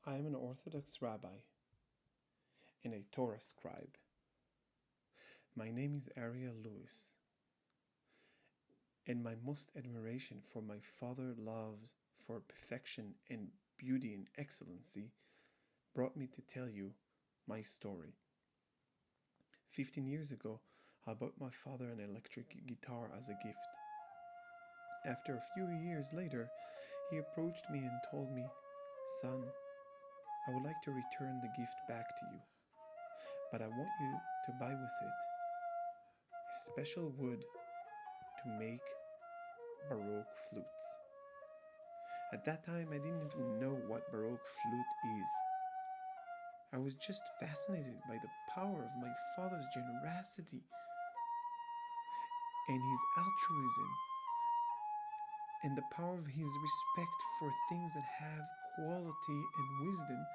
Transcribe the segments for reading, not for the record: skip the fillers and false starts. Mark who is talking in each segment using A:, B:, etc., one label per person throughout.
A: I am an Orthodox rabbi and a Torah scribe. My name is Ariel Louis, and my most admiration for my father's love for perfection and beauty and excellency brought me to tell you my story. 15 years ago, I bought my father an electric guitar as a gift. After a few years later, he approached me and told me, "Son, I would like to return the gift back to you, but I want you to buy with it a special wood to make Baroque flutes." At that time, I didn't even know what Baroque flute is. I was just fascinated by the power of my father's generosity and his altruism and the power of his respect for things that have quality and wisdom.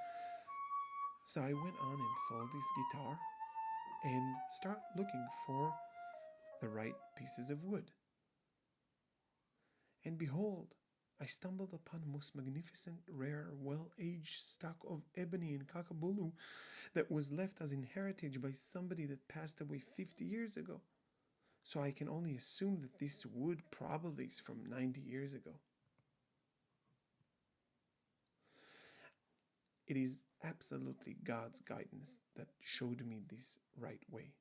A: So I went on and sold this guitar and started looking for the right pieces of wood. And behold, I stumbled upon a most magnificent, rare, well-aged stock of ebony in Cocobolo that was left as inheritance by somebody that passed away 50 years ago. So I can only assume that this wood probably is from 90 years ago. It is absolutely God's guidance that showed me this right way.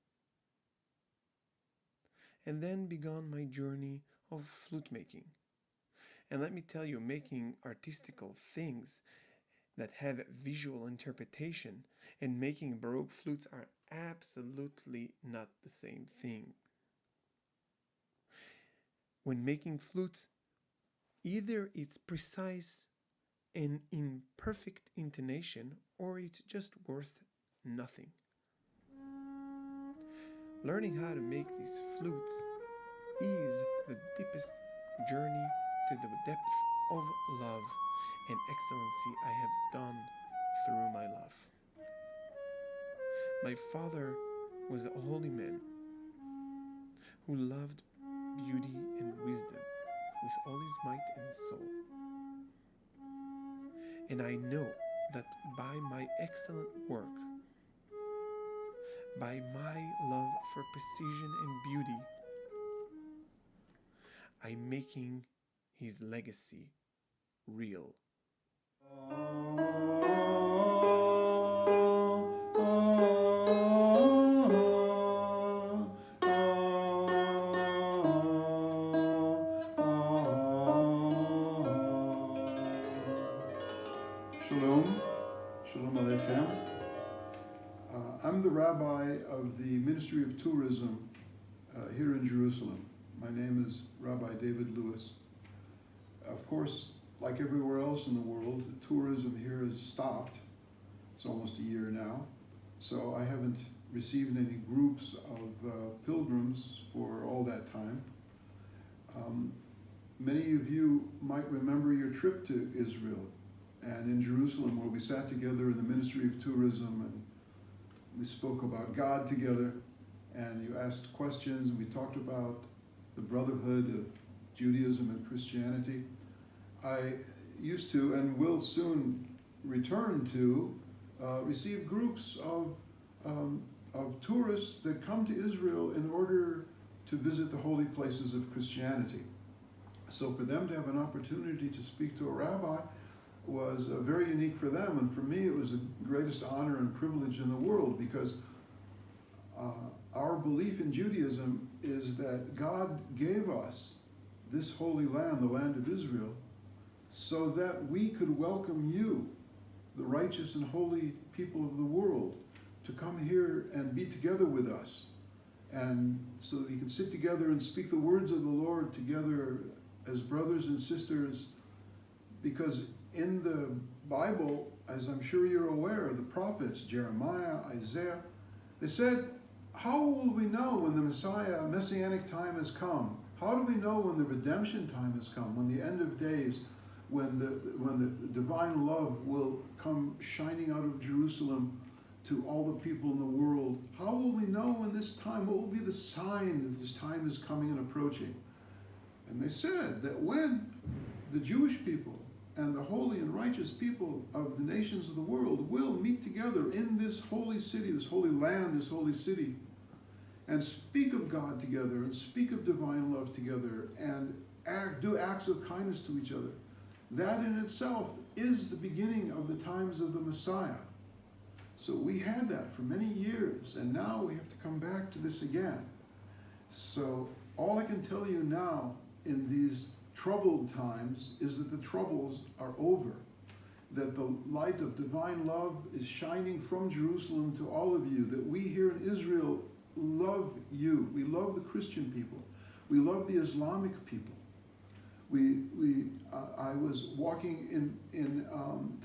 A: And then began my journey of flute making. And let me tell you, making artistical things that have visual interpretation and making Baroque flutes are absolutely not the same thing. When making flutes, either it's precise and in perfect intonation, or it's just worth nothing. Learning how to make these flutes is the deepest journey to the depth of love and excellency I have done through my life. My father was a holy man who loved beauty and wisdom with all his might and soul. And I know that by my excellent work, by my love for precision and beauty, I'm making his legacy real.
B: Shalom Aleichem. I'm the rabbi of the Ministry of Tourism here in Jerusalem. My name is Rabbi David Louis. Of course, like everywhere else in the world, tourism here has stopped. It's almost a year now. So I haven't received any groups of pilgrims for all that time. Many of you might remember your trip to Israel and in Jerusalem, where we sat together in the Ministry of Tourism and we spoke about God together, and you asked questions and we talked about the brotherhood of Judaism and Christianity. I used to and will soon return to receive groups of tourists that come to Israel in order to visit the holy places of Christianity. So for them to have an opportunity to speak to a rabbi was very unique for them, and for me it was the greatest honor and privilege in the world, because our belief in Judaism is that God gave us this holy land, the land of Israel, so that we could welcome you, the righteous and holy people of the world, to come here and be together with us, and so that we can sit together and speak the words of the Lord together as brothers and sisters. Because in the Bible, as I'm sure you're aware, the prophets, Jeremiah, Isaiah, they said, how will we know when the Messianic time has come? How do we know when the redemption time has come, when the end of days, when the divine love will come shining out of Jerusalem to all the people in the world? How will we know when this time, what will be the sign that this time is coming and approaching? And they said that when the Jewish people and the holy and righteous people of the nations of the world will meet together in this holy city, this holy land, this holy city, and speak of God together, and speak of divine love together, and do acts of kindness to each other. That in itself is the beginning of the times of the Messiah. So we had that for many years, and now we have to come back to this again. So all I can tell you now in these troubled times is that the troubles are over, that the light of divine love is shining from Jerusalem to all of you, that we here in Israel love you. We love the Christian people. We love the Islamic people. I was walking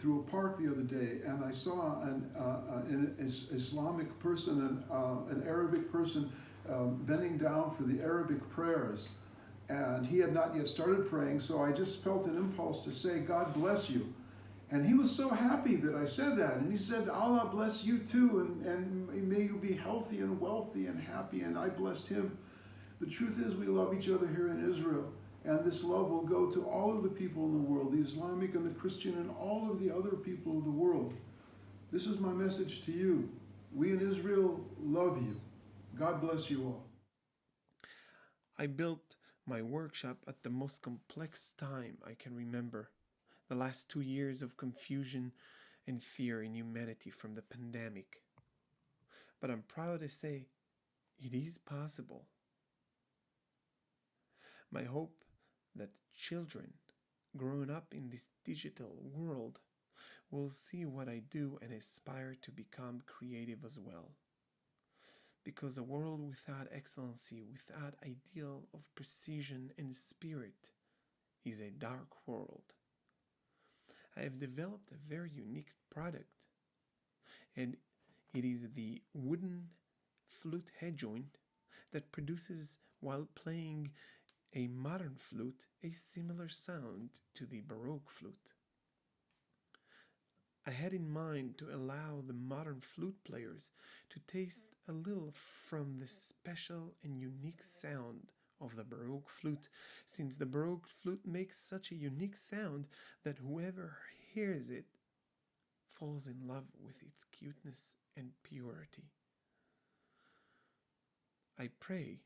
B: through a park the other day, and I saw an Islamic person, an Arabic person, bending down for the Arabic prayers. And he had not yet started praying, so I just felt an impulse to say, God bless you. And he was so happy that I said that. And he said, Allah bless you too, and may you be healthy and wealthy and happy. And I blessed him. The truth is, we love each other here in Israel. And this love will go to all of the people in the world, the Islamic and the Christian and all of the other people of the world. This is my message to you. We in Israel love you. God bless you all.
A: I built my workshop at the most complex time I can remember, the last 2 years of confusion and fear in humanity from the pandemic. But I'm proud to say it is possible. My hope that children growing up in this digital world will see what I do and aspire to become creative as well. Because a world without excellency, without ideal of precision and spirit, is a dark world. I have developed a very unique product, and it is the wooden flute headjoint that produces, while playing a modern flute, a similar sound to the Baroque flute. I had in mind to allow the modern flute players to taste a little from the special and unique sound of the Baroque flute, since the Baroque flute makes such a unique sound that whoever hears it falls in love with its cuteness and purity. I pray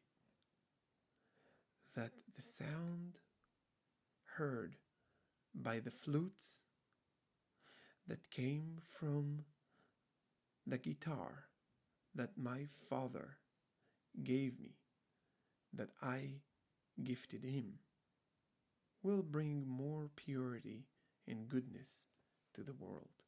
A: that the sound heard by the flutes that came from the guitar that my father gave me, that I gifted him, will bring more purity and goodness to the world.